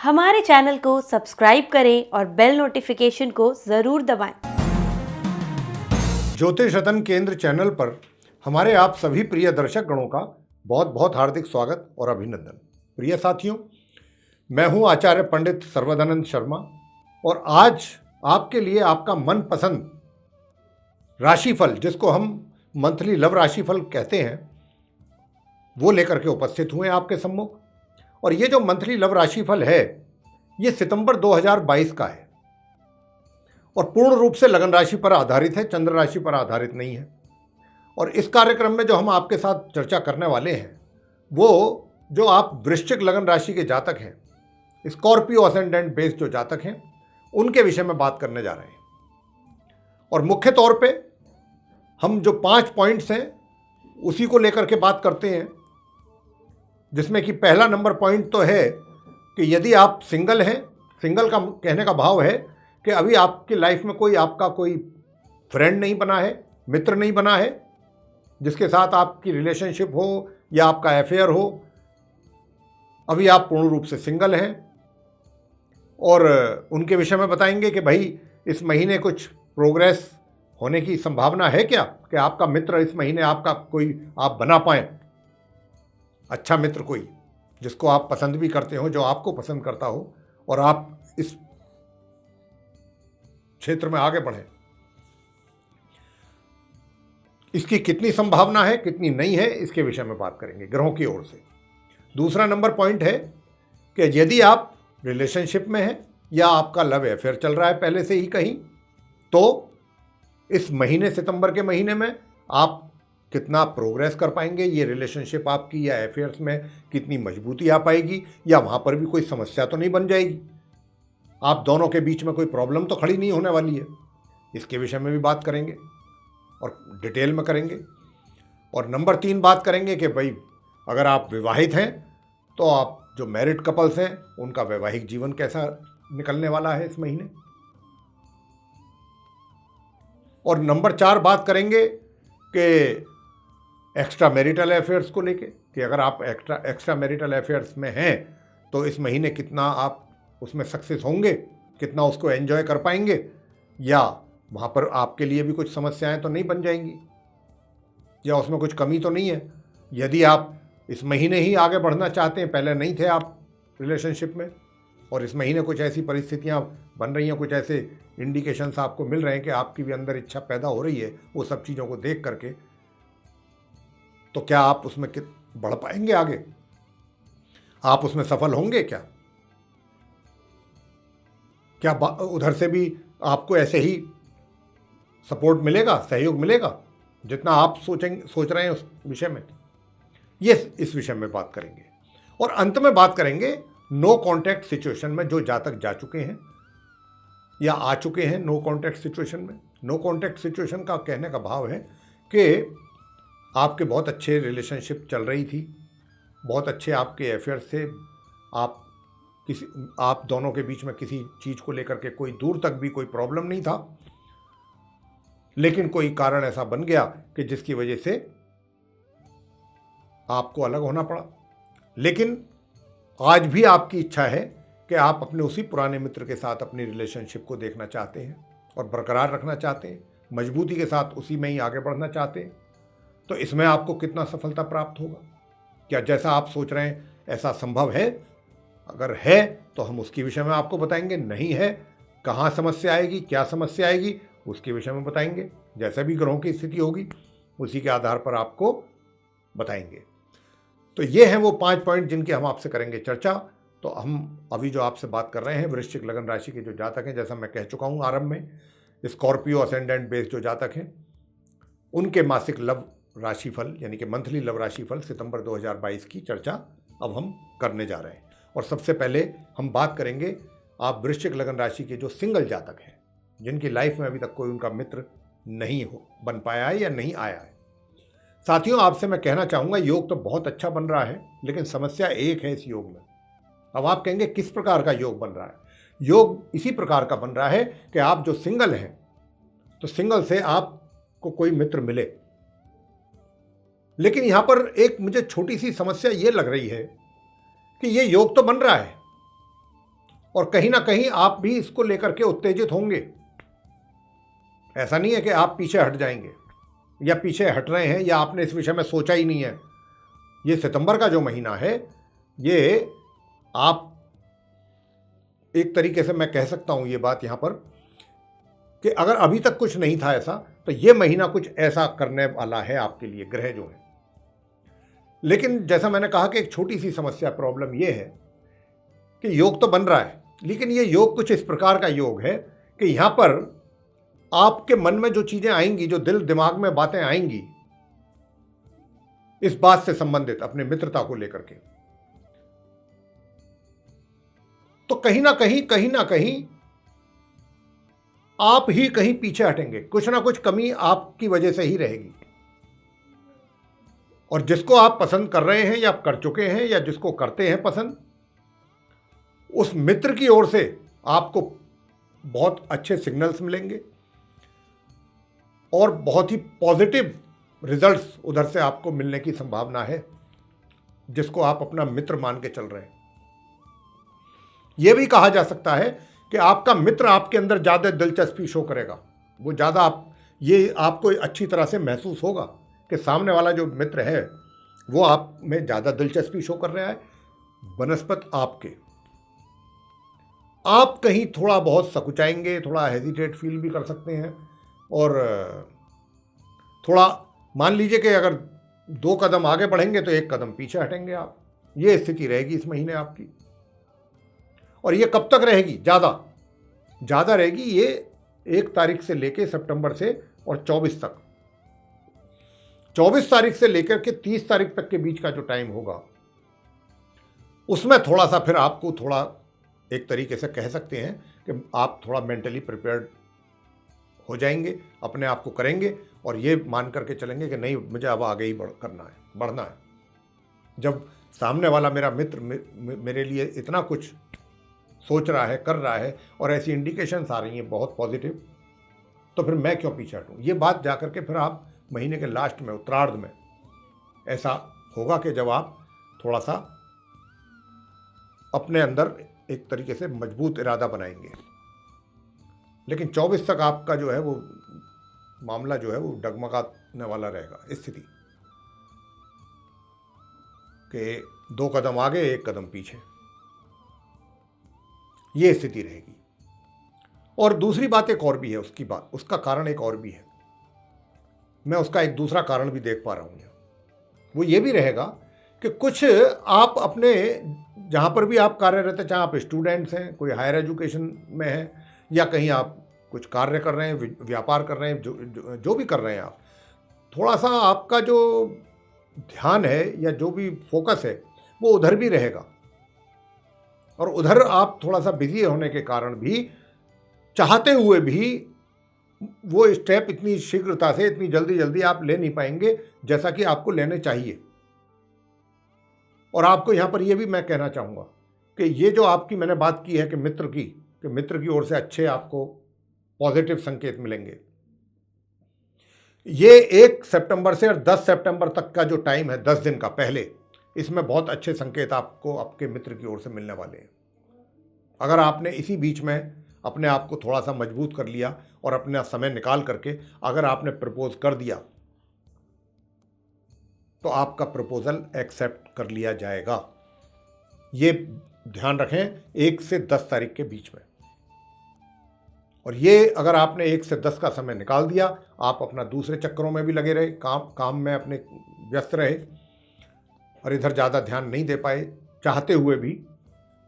हमारे चैनल को सब्सक्राइब करें और बेल नोटिफिकेशन को ज़रूर दबाएं। ज्योतिष रतन केंद्र चैनल पर हमारे आप सभी प्रिय दर्शक गणों का बहुत बहुत हार्दिक स्वागत और अभिनंदन। प्रिय साथियों, मैं हूं आचार्य पंडित सर्वदानंद शर्मा और आज आपके लिए आपका मनपसंद राशिफल, जिसको हम मंथली लव राशिफल कहते हैं, वो लेकर के उपस्थित हुए आपके सम्मुख। और ये जो मंथली लव राशिफल है, ये सितंबर 2022 का है और पूर्ण रूप से लगन राशि पर आधारित है, चंद्र राशि पर आधारित नहीं है। और इस कार्यक्रम में जो हम आपके साथ चर्चा करने वाले हैं, वो जो आप वृश्चिक लगन राशि के जातक हैं, स्कॉर्पियो असेंडेंट बेस्ड जो जातक हैं, उनके विषय में बात करने जा रहे हैं। और मुख्य तौर पे हम जो 5 पॉइंट्स हैं उसी को लेकर के बात करते हैं, जिसमें कि पहला नंबर पॉइंट तो है कि यदि आप सिंगल हैं, सिंगल का कहने का भाव है कि अभी आपकी लाइफ में आपका कोई फ्रेंड नहीं बना है, मित्र नहीं बना है, जिसके साथ आपकी रिलेशनशिप हो या आपका अफेयर हो, अभी आप पूर्ण रूप से सिंगल हैं। और उनके विषय में बताएंगे कि भाई इस महीने कुछ प्रोग्रेस होने की संभावना है क्या, कि आपका मित्र इस महीने आपका कोई आप बना पाएँ, अच्छा मित्र कोई जिसको आप पसंद भी करते हो, जो आपको पसंद करता हो और आप इस क्षेत्र में आगे बढ़ें। इसकी कितनी संभावना है, कितनी नहीं है, इसके विषय में बात करेंगे ग्रहों की ओर से। दूसरा नंबर पॉइंट है कि यदि आप रिलेशनशिप में हैं या आपका लव अफेयर चल रहा है पहले से ही कहीं, तो इस महीने सितंबर के महीने में आप कितना प्रोग्रेस कर पाएंगे, ये रिलेशनशिप आपकी या अफेयर्स में कितनी मजबूती आ पाएगी, या वहाँ पर भी कोई समस्या तो नहीं बन जाएगी, आप दोनों के बीच में कोई प्रॉब्लम तो खड़ी नहीं होने वाली है। इसके विषय में भी बात करेंगे और डिटेल में करेंगे। और नंबर 3 बात करेंगे कि भाई अगर आप विवाहित हैं तो आप जो मैरिड कपल्स हैं उनका वैवाहिक जीवन कैसा निकलने वाला है इस महीने। और नंबर 4 बात करेंगे कि एक्स्ट्रा मैरिटल अफेयर्स को लेके, कि अगर आप एक्स्ट्रा मैरिटल अफेयर्स में हैं तो इस महीने कितना आप उसमें सक्सेस होंगे, कितना उसको एंजॉय कर पाएंगे, या वहाँ पर आपके लिए भी कुछ समस्याएं तो नहीं बन जाएंगी, या उसमें कुछ कमी तो नहीं है। यदि आप इस महीने ही आगे बढ़ना चाहते हैं, पहले नहीं थे आप रिलेशनशिप में और इस महीने कुछ ऐसी परिस्थितियाँ बन रही हैं, कुछ ऐसे इंडिकेशंस आपको मिल रहे हैं कि आपकी भी अंदर इच्छा पैदा हो रही है वो सब चीज़ों को देख करके, तो क्या आप उसमें बढ़ पाएंगे आगे, आप उसमें सफल होंगे क्या उधर से भी आपको ऐसे ही सपोर्ट मिलेगा, सहयोग मिलेगा जितना आप सोच रहे हैं उस विषय में। ये इस विषय में बात करेंगे। और अंत में बात करेंगे नो कॉन्टैक्ट सिचुएशन में जो जातक जा चुके हैं या आ चुके हैं नो कॉन्टैक्ट सिचुएशन में। नो कॉन्टैक्ट सिचुएशन का कहने का भाव है कि आपके बहुत अच्छे रिलेशनशिप चल रही थी, बहुत अच्छे आपके अफेयर थे, आप दोनों के बीच में किसी चीज़ को लेकर के कोई दूर तक भी कोई प्रॉब्लम नहीं था, लेकिन कोई कारण ऐसा बन गया कि जिसकी वजह से आपको अलग होना पड़ा। लेकिन आज भी आपकी इच्छा है कि आप अपने उसी पुराने मित्र के साथ अपनी रिलेशनशिप को देखना चाहते हैं और बरकरार रखना चाहते हैं, मजबूती के साथ उसी में ही आगे बढ़ना चाहते हैं। तो इसमें आपको कितना सफलता प्राप्त होगा, क्या जैसा आप सोच रहे हैं ऐसा संभव है? अगर है तो हम उसके विषय में आपको बताएंगे, नहीं है कहाँ समस्या आएगी, क्या समस्या आएगी, उसके विषय में बताएंगे। जैसा भी ग्रहों की स्थिति होगी उसी के आधार पर आपको बताएंगे। तो ये हैं वो 5 पॉइंट जिनकी हम आपसे करेंगे चर्चा। तो हम अभी जो आपसे बात कर रहे हैं वृश्चिक लगन राशि के जो जातक हैं, जैसा मैं कह चुका हूँ आरंभ में, स्कॉर्पियो असेंडेंट बेस्ड जो जातक हैं, उनके मासिक लव राशिफल यानी कि मंथली लव राशिफल सितंबर 2022 की चर्चा अब हम करने जा रहे हैं। और सबसे पहले हम बात करेंगे आप वृश्चिक लगन राशि के जो सिंगल जातक हैं, जिनकी लाइफ में अभी तक कोई उनका मित्र नहीं बन पाया है या नहीं आया है। साथियों, आपसे मैं कहना चाहूँगा, योग तो बहुत अच्छा बन रहा है, लेकिन समस्या एक है इस योग में। अब आप कहेंगे किस प्रकार का योग बन रहा है? योग इसी प्रकार का बन रहा है कि आप जो सिंगल हैं तो सिंगल से आपको कोई मित्र मिले, लेकिन यहां पर एक मुझे छोटी सी समस्या ये लग रही है कि ये योग तो बन रहा है, और कहीं ना कहीं आप भी इसको लेकर के उत्तेजित होंगे। ऐसा नहीं है कि आप पीछे हट जाएंगे या पीछे हट रहे हैं या आपने इस विषय में सोचा ही नहीं है। ये सितंबर का जो महीना है, ये आप एक तरीके से मैं कह सकता हूं ये बात यहां पर कि अगर अभी तक कुछ नहीं था ऐसा, तो ये महीना कुछ ऐसा करने वाला है आपके लिए, ग्रह जो है। लेकिन जैसा मैंने कहा कि एक छोटी सी समस्या, प्रॉब्लम ये है कि योग तो बन रहा है, लेकिन ये योग कुछ इस प्रकार का योग है कि यहां पर आपके मन में जो चीजें आएंगी, जो दिल दिमाग में बातें आएंगी, इस बात से संबंधित अपने मित्रता को लेकर के, तो कहीं ना कहीं आप ही कहीं पीछे हटेंगे। कुछ ना कुछ कमी आपकी वजह से ही रहेगी। और जिसको आप पसंद कर रहे हैं या कर चुके हैं या जिसको करते हैं पसंद, उस मित्र की ओर से आपको बहुत अच्छे सिग्नल्स मिलेंगे और बहुत ही पॉजिटिव रिजल्ट्स उधर से आपको मिलने की संभावना है, जिसको आप अपना मित्र मान के चल रहे हैं। यह भी कहा जा सकता है कि आपका मित्र आपके अंदर ज़्यादा दिलचस्पी शो करेगा। वो ज़्यादा ये आपको अच्छी तरह से महसूस होगा कि सामने वाला जो मित्र है वो आप में ज़्यादा दिलचस्पी शो कर रहा है बनस्पत आपके। आप कहीं थोड़ा बहुत सकुचाएंगे, थोड़ा हेजिटेट फील भी कर सकते हैं, और थोड़ा मान लीजिए कि अगर 2 कदम आगे बढ़ेंगे तो 1 कदम पीछे हटेंगे आप। ये स्थिति रहेगी इस महीने आपकी। और ये कब तक रहेगी? ज़्यादा रहेगी ये 1 तारीख से लेकर सितंबर से और 24 तक। 24 तारीख से लेकर के 30 तारीख तक के बीच का जो टाइम होगा, उसमें थोड़ा सा फिर आपको थोड़ा एक तरीके से कह सकते हैं कि आप थोड़ा मेंटली प्रिपेयर्ड हो जाएंगे, अपने आप को करेंगे और ये मान करके चलेंगे कि नहीं, मुझे अब आगे ही बढ़ना है। जब सामने वाला मेरा मित्र मेरे लिए इतना कुछ सोच रहा है, कर रहा है और ऐसी इंडिकेशंस आ रही हैं बहुत पॉजिटिव, तो फिर मैं क्यों पीछे हटूं? ये बात जाकर के फिर आप महीने के लास्ट में, उत्तरार्ध में ऐसा होगा कि जब आप थोड़ा सा अपने अंदर एक तरीके से मजबूत इरादा बनाएंगे। लेकिन 24 तक आपका जो है वो मामला जो है वो डगमगाने वाला रहेगा। स्थिति कि 2 कदम आगे 1 कदम पीछे, ये स्थिति रहेगी। और दूसरी बात एक और भी है, उसका कारण एक और भी है। मैं उसका एक दूसरा कारण भी देख पा रहा हूं। वो ये भी रहेगा कि कुछ आप अपने जहां पर भी आप कार्यरत हैं, चाहे आप स्टूडेंट्स हैं, कोई हायर एजुकेशन में हैं, या कहीं आप कुछ कार्य कर रहे हैं, व्यापार कर रहे हैं, जो भी कर रहे हैं आप, थोड़ा सा आपका जो ध्यान है या जो भी फोकस है वो उधर भी रहेगा। और उधर आप थोड़ा सा बिजी होने के कारण भी, चाहते हुए भी, वो स्टेप इतनी शीघ्रता से, इतनी जल्दी आप ले नहीं पाएंगे जैसा कि आपको लेने चाहिए। और आपको यहां पर यह भी मैं कहना चाहूंगा कि ये जो आपकी मैंने बात की है कि मित्र की ओर से अच्छे आपको पॉजिटिव संकेत मिलेंगे, ये 1 सितंबर से और 10 सितंबर तक का जो टाइम है, 10 दिन का पहले, इसमें बहुत अच्छे संकेत आपको आपके मित्र की ओर से मिलने वाले हैं। अगर आपने इसी बीच में अपने आप को थोड़ा सा मजबूत कर लिया और अपना समय निकाल करके अगर आपने प्रपोज कर दिया, तो आपका प्रपोजल एक्सेप्ट कर लिया जाएगा। ये ध्यान रखें 1 से 10 तारीख के बीच में। और ये अगर आपने 1 से 10 का समय निकाल दिया, आप अपना दूसरे चक्करों में भी लगे रहे, काम में अपने व्यस्त रहे और इधर ज़्यादा ध्यान नहीं दे पाए चाहते हुए भी,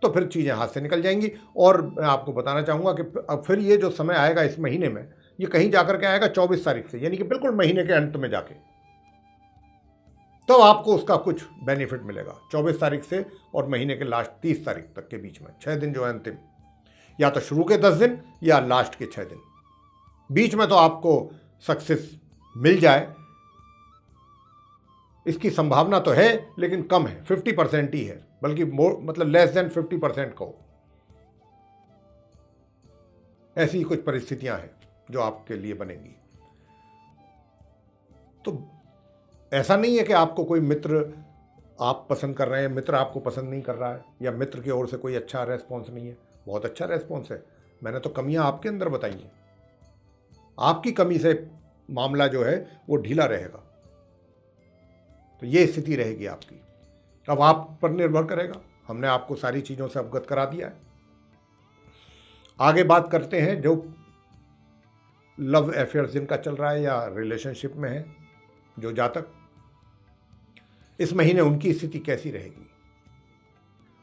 तो फिर चीज़ें हाथ से निकल जाएंगी। और मैं आपको बताना चाहूँगा कि अब फिर ये जो समय आएगा इस महीने में, ये कहीं जाकर के आएगा 24 तारीख से, यानी कि बिल्कुल महीने के अंत में जाके, तो आपको उसका कुछ बेनिफिट मिलेगा। 24 तारीख से और महीने के लास्ट 30 तारीख तक के बीच में 6 दिन जो है अंतिम, या तो शुरू के 10 दिन या लास्ट के 6 दिन, बीच में तो आपको सक्सेस मिल जाए, इसकी संभावना तो है लेकिन कम है, 50% ही है, बल्कि मतलब लेस देन 50% को। ऐसी ही कुछ परिस्थितियां हैं जो आपके लिए बनेंगी। तो ऐसा नहीं है कि आपको कोई मित्र आप पसंद कर रहे हैं, मित्र आपको पसंद नहीं कर रहा है, या मित्र की ओर से कोई अच्छा रेस्पॉन्स नहीं है। बहुत अच्छा रेस्पॉन्स है। मैंने तो कमियां आपके अंदर बताई हैं। आपकी कमी से मामला जो है वो ढीला रहेगा, तो ये स्थिति रहेगी आपकी। अब आप पर निर्भर करेगा। हमने आपको सारी चीज़ों से अवगत करा दिया है। आगे बात करते हैं जो लव अफेयर जिनका चल रहा है या रिलेशनशिप में है जो जातक, इस महीने उनकी स्थिति कैसी रहेगी।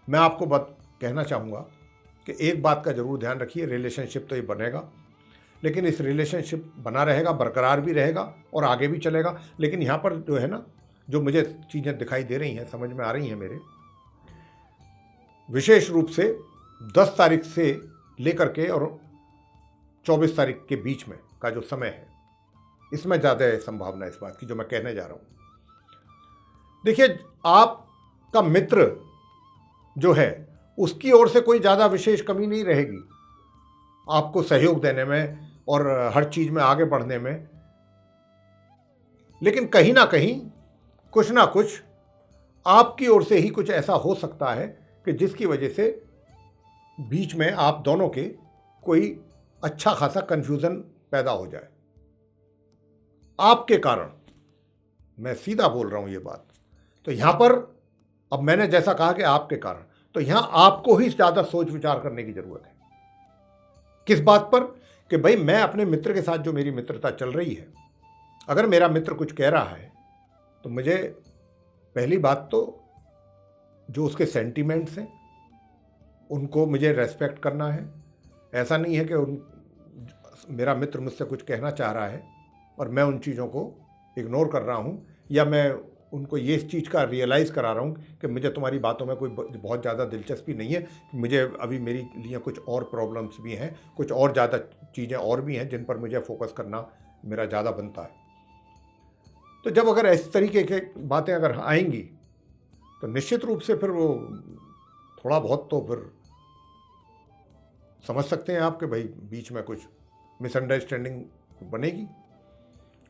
मैं आपको कहना चाहूँगा कि एक बात का जरूर ध्यान रखिए, रिलेशनशिप तो ये बनेगा, लेकिन इस रिलेशनशिप बना रहेगा, बरकरार भी रहेगा और आगे भी चलेगा। लेकिन यहाँ पर जो है ना, जो मुझे चीज़ें दिखाई दे रही हैं, समझ में आ रही हैं मेरे, विशेष रूप से 10 तारीख से लेकर के और 24 तारीख के बीच में का जो समय है, इसमें ज़्यादा संभावना है इस बात की जो मैं कहने जा रहा हूँ। देखिए, आपका मित्र जो है उसकी ओर से कोई ज़्यादा विशेष कमी नहीं रहेगी आपको सहयोग देने में और हर चीज़ में आगे बढ़ने में, लेकिन कहीं ना कहीं कुछ ना कुछ आपकी ओर से ही कुछ ऐसा हो सकता है कि जिसकी वजह से बीच में आप दोनों के कोई अच्छा खासा कन्फ्यूज़न पैदा हो जाए आपके कारण। मैं सीधा बोल रहा हूँ ये बात। तो यहाँ पर अब मैंने जैसा कहा कि आपके कारण, तो यहाँ आपको ही ज़्यादा सोच विचार करने की ज़रूरत है। किस बात पर? कि भाई मैं अपने मित्र के साथ जो मेरी मित्रता चल रही है, अगर मेरा मित्र कुछ कह रहा है तो मुझे पहली बात तो जो उसके सेंटीमेंट्स हैं उनको मुझे रेस्पेक्ट करना है। ऐसा नहीं है कि मेरा मित्र मुझसे कुछ कहना चाह रहा है और मैं उन चीज़ों को इग्नोर कर रहा हूँ, या मैं उनको ये इस चीज़ का रियलाइज़ करा रहा हूँ कि मुझे तुम्हारी बातों में कोई बहुत ज़्यादा दिलचस्पी नहीं है, मुझे अभी मेरी लिए कुछ और प्रॉब्लम्स भी हैं, कुछ और ज़्यादा चीज़ें और भी हैं जिन पर मुझे फोकस करना मेरा ज़्यादा बनता है। तो जब अगर इस तरीके की बातें अगर आएंगी तो निश्चित रूप से फिर वो थोड़ा बहुत तो फिर समझ सकते हैं आप कि भाई बीच में कुछ मिसअंडरस्टैंडिंग बनेगी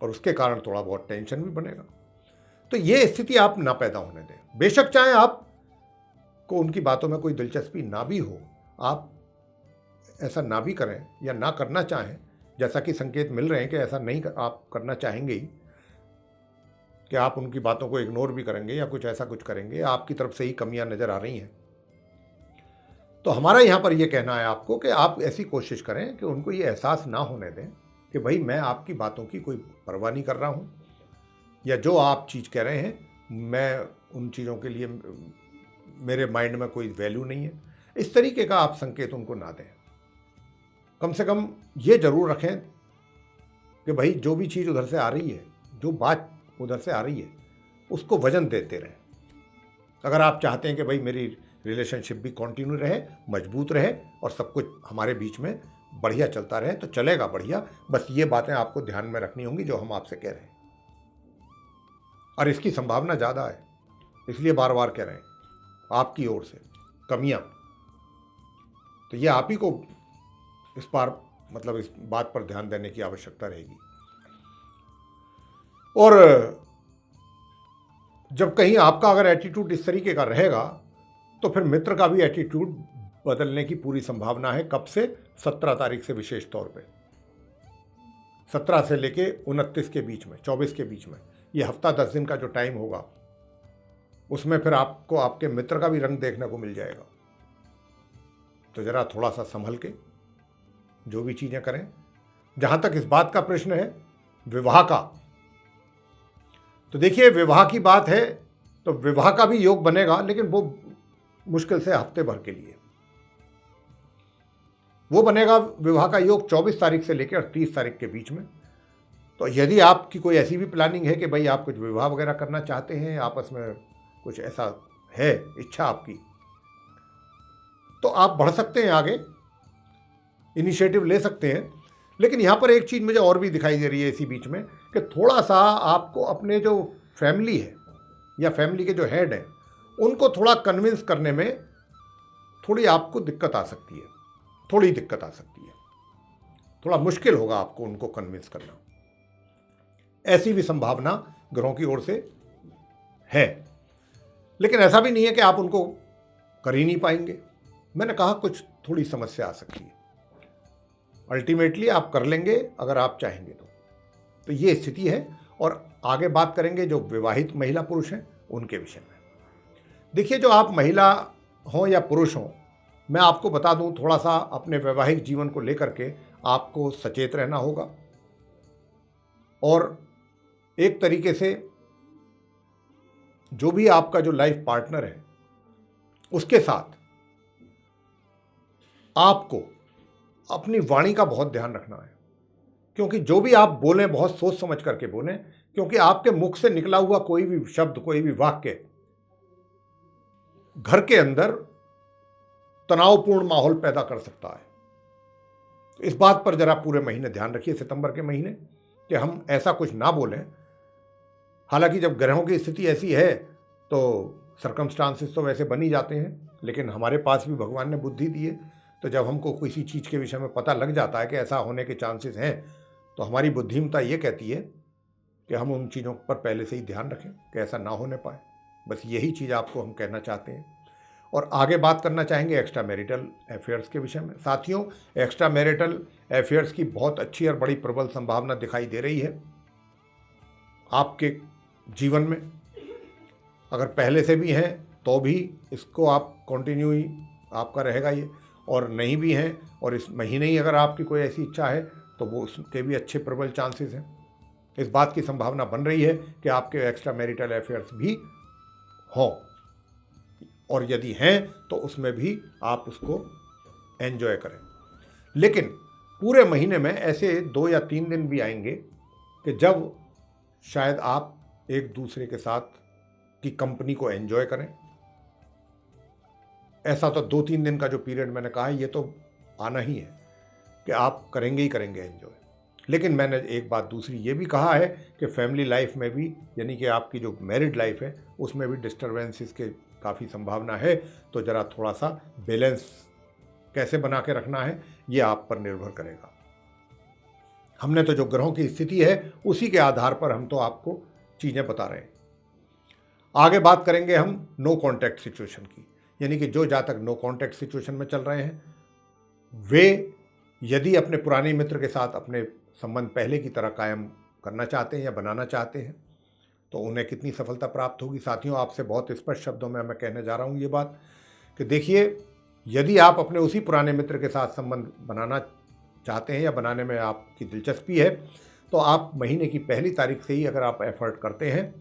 और उसके कारण थोड़ा बहुत टेंशन भी बनेगा। तो ये स्थिति आप ना पैदा होने दें। बेशक चाहे आपको उनकी बातों में कोई दिलचस्पी ना भी हो, आप ऐसा ना भी करें या ना करना चाहें, जैसा कि संकेत मिल रहे हैं कि ऐसा नहीं आप करना चाहेंगे ही, कि आप उनकी बातों को इग्नोर भी करेंगे या कुछ ऐसा कुछ करेंगे, आपकी तरफ से ही कमियां नज़र आ रही हैं। तो हमारा यहाँ पर यह कहना है आपको कि आप ऐसी कोशिश करें कि उनको ये एहसास ना होने दें कि भाई मैं आपकी बातों की कोई परवाह नहीं कर रहा हूँ, या जो आप चीज़ कह रहे हैं मैं उन चीज़ों के लिए मेरे माइंड में कोई वैल्यू नहीं है। इस तरीके का आप संकेत उनको ना दें। कम से कम ये ज़रूर रखें कि भाई जो भी चीज़ उधर से आ रही है, जो बात उधर से आ रही है, उसको वजन देते रहें। अगर आप चाहते हैं कि भाई मेरी रिलेशनशिप भी कंटिन्यू रहे, मजबूत रहे और सब कुछ हमारे बीच में बढ़िया चलता रहे, तो चलेगा बढ़िया। बस ये बातें आपको ध्यान में रखनी होंगी जो हम आपसे कह रहे हैं, और इसकी संभावना ज़्यादा है, इसलिए बार बार कह रहे हैं आपकी ओर से कमियां। तो ये आप ही को इस बात पर ध्यान देने की आवश्यकता रहेगी। और जब कहीं आपका अगर एटीट्यूड इस तरीके का रहेगा तो फिर मित्र का भी एटीट्यूड बदलने की पूरी संभावना है। कब से? 17 तारीख से, विशेष तौर पे 17 से लेके 29 के बीच में, 24 के बीच में, ये हफ्ता 10 दिन का जो टाइम होगा, उसमें फिर आपको आपके मित्र का भी रंग देखने को मिल जाएगा। तो ज़रा थोड़ा सा संभल के जो भी चीज़ें करें। जहाँ तक इस बात का प्रश्न है विवाह का, तो देखिए विवाह की बात है तो विवाह का भी योग बनेगा, लेकिन वो मुश्किल से हफ्ते भर के लिए वो बनेगा। विवाह का योग 24 तारीख से लेकर 30 तारीख के बीच में। तो यदि आपकी कोई ऐसी भी प्लानिंग है कि भाई आप कुछ विवाह वगैरह करना चाहते हैं, आपस में कुछ ऐसा है इच्छा आपकी, तो आप बढ़ सकते हैं, आगे इनिशिएटिव ले सकते हैं। लेकिन यहाँ पर एक चीज़ मुझे और भी दिखाई दे रही है इसी बीच में, कि थोड़ा सा आपको अपने जो फैमिली है या फैमिली के जो हेड हैं उनको थोड़ा कन्विंस करने में थोड़ी आपको दिक्कत आ सकती है, थोड़ी दिक्कत आ सकती है, थोड़ा मुश्किल होगा आपको उनको कन्विंस करना। ऐसी भी संभावना ग्रहों की ओर से है। लेकिन ऐसा भी नहीं है कि आप उनको कर ही नहीं पाएंगे। मैंने कहा कुछ थोड़ी समस्या आ सकती है। अल्टीमेटली आप कर लेंगे अगर आप चाहेंगे तो ये स्थिति है। और आगे बात करेंगे जो विवाहित महिला पुरुष हैं उनके विषय में। देखिए, जो आप महिला हों या पुरुष हों, मैं आपको बता दूं, थोड़ा सा अपने वैवाहिक जीवन को लेकर के आपको सचेत रहना होगा और एक तरीके से जो भी आपका जो लाइफ पार्टनर है उसके साथ आपको अपनी वाणी का बहुत ध्यान रखना है, क्योंकि जो भी आप बोलें बहुत सोच समझ करके बोलें, क्योंकि आपके मुख से निकला हुआ कोई भी शब्द, कोई भी वाक्य घर के अंदर तनावपूर्ण माहौल पैदा कर सकता है। तो इस बात पर जरा पूरे महीने ध्यान रखिए, सितंबर के महीने, कि हम ऐसा कुछ ना बोलें। हालांकि जब ग्रहों की स्थिति ऐसी है तो सर्कमस्टांसेस तो वैसे बन ही जाते हैं, लेकिन हमारे पास भी भगवान ने बुद्धि दी है। तो जब हमको किसी चीज़ के विषय में पता लग जाता है कि ऐसा होने के चांसेस हैं, तो हमारी बुद्धिमत्ता ये कहती है कि हम उन चीज़ों पर पहले से ही ध्यान रखें कि ऐसा ना होने पाए। बस यही चीज़ आपको हम कहना चाहते हैं। और आगे बात करना चाहेंगे एक्स्ट्रा मैरिटल अफेयर्स के विषय में। साथियों, एक्स्ट्रा मैरिटल अफेयर्स की बहुत अच्छी और बड़ी प्रबल संभावना दिखाई दे रही है आपके जीवन में। अगर पहले से भी हैं तो भी इसको आप कंटिन्यू ही आपका रहेगा ये, और नहीं भी हैं और इस महीने ही अगर आपकी कोई ऐसी इच्छा है तो वो उसके भी अच्छे प्रबल चांसेस हैं। इस बात की संभावना बन रही है कि आपके एक्स्ट्रा मैरिटल अफेयर्स भी हों, और यदि हैं तो उसमें भी आप उसको एंजॉय करें। लेकिन पूरे महीने में ऐसे 2 या 3 दिन भी आएंगे कि जब शायद आप एक दूसरे के साथ की कंपनी को एंजॉय करें। ऐसा तो 2-3 दिन का जो पीरियड मैंने कहा है ये तो आना ही है कि आप करेंगे ही करेंगे एंजॉय। लेकिन मैंने एक बात दूसरी ये भी कहा है कि फैमिली लाइफ में भी, यानी कि आपकी जो मैरिड लाइफ है उसमें भी डिस्टर्बेंसेस के काफ़ी संभावना है। तो ज़रा थोड़ा सा बैलेंस कैसे बना के रखना है ये आप पर निर्भर करेगा। हमने तो जो ग्रहों की स्थिति है उसी के आधार पर हम तो आपको चीज़ें बता रहे हैं। आगे बात करेंगे हम नो कॉन्टैक्ट सिचुएशन की, यानी कि जो जातक नो कॉन्टैक्ट सिचुएशन में चल रहे हैं वे यदि अपने पुराने मित्र के साथ अपने संबंध पहले की तरह कायम करना चाहते हैं या बनाना चाहते हैं तो उन्हें कितनी सफलता प्राप्त होगी। साथियों, आपसे बहुत स्पष्ट शब्दों में मैं कहने जा रहा हूँ ये बात कि देखिए, यदि आप अपने उसी पुराने मित्र के साथ संबंध बनाना चाहते हैं या बनाने में आपकी दिलचस्पी है तो आप महीने की पहली तारीख से ही अगर आप एफर्ट करते हैं,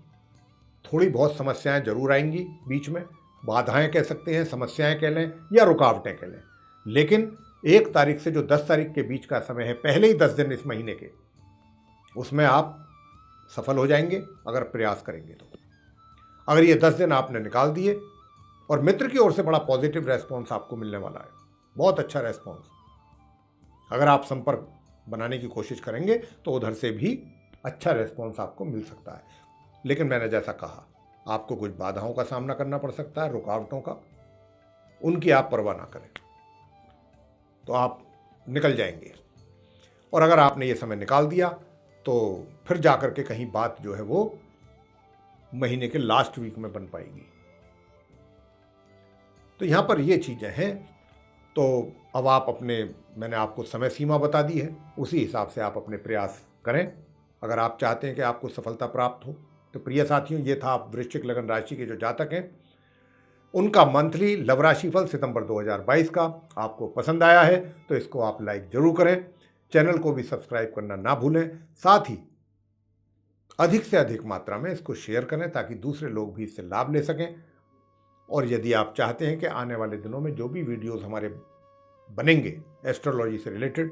थोड़ी बहुत समस्याएं जरूर आएंगी बीच में, बाधाएं कह सकते हैं, समस्याएं कह लें या रुकावटें कह लें, लेकिन 1 तारीख से जो 10 तारीख के बीच का समय है, पहले ही 10 दिन इस महीने के, उसमें आप सफल हो जाएंगे अगर प्रयास करेंगे तो। अगर ये 10 दिन आपने निकाल दिए और मित्र की ओर से बड़ा पॉजिटिव रेस्पॉन्स आपको मिलने वाला है, बहुत अच्छा रेस्पॉन्स। अगर आप संपर्क बनाने की कोशिश करेंगे तो उधर से भी अच्छा रेस्पॉन्स आपको मिल सकता है। लेकिन मैंने जैसा कहा, आपको कुछ बाधाओं का सामना करना पड़ सकता है, रुकावटों का, उनकी आप परवाह ना करें तो आप निकल जाएंगे। और अगर आपने ये समय निकाल दिया तो फिर जाकर के कहीं बात जो है वो महीने के लास्ट वीक में बन पाएगी। तो यहाँ पर ये चीज़ें हैं। तो अब आप अपने, मैंने आपको समय सीमा बता दी है, उसी हिसाब से आप अपने प्रयास करें अगर आप चाहते हैं कि आपको सफलता प्राप्त हो। तो प्रिय साथियों, ये था वृश्चिक लगन राशि के जो जातक हैं उनका मंथली लव राशिफल सितंबर 2022 का। आपको पसंद आया है तो इसको आप लाइक जरूर करें, चैनल को भी सब्सक्राइब करना ना भूलें, साथ ही अधिक से अधिक मात्रा में इसको शेयर करें ताकि दूसरे लोग भी इससे लाभ ले सकें। और यदि आप चाहते हैं कि आने वाले दिनों में जो भी वीडियोस हमारे बनेंगे एस्ट्रोलॉजी से रिलेटेड,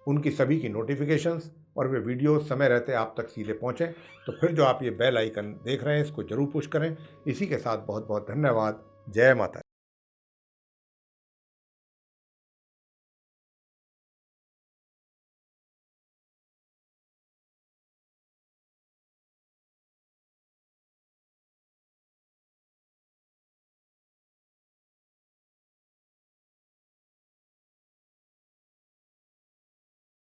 उनकी सभी की नोटिफिकेशंस और वे वीडियोस समय रहते आप तक सीधे पहुंचें, तो फिर जो आप ये बेल आइकन देख रहे हैं इसको जरूर पुश करें। इसी के साथ बहुत बहुत धन्यवाद। जय माता।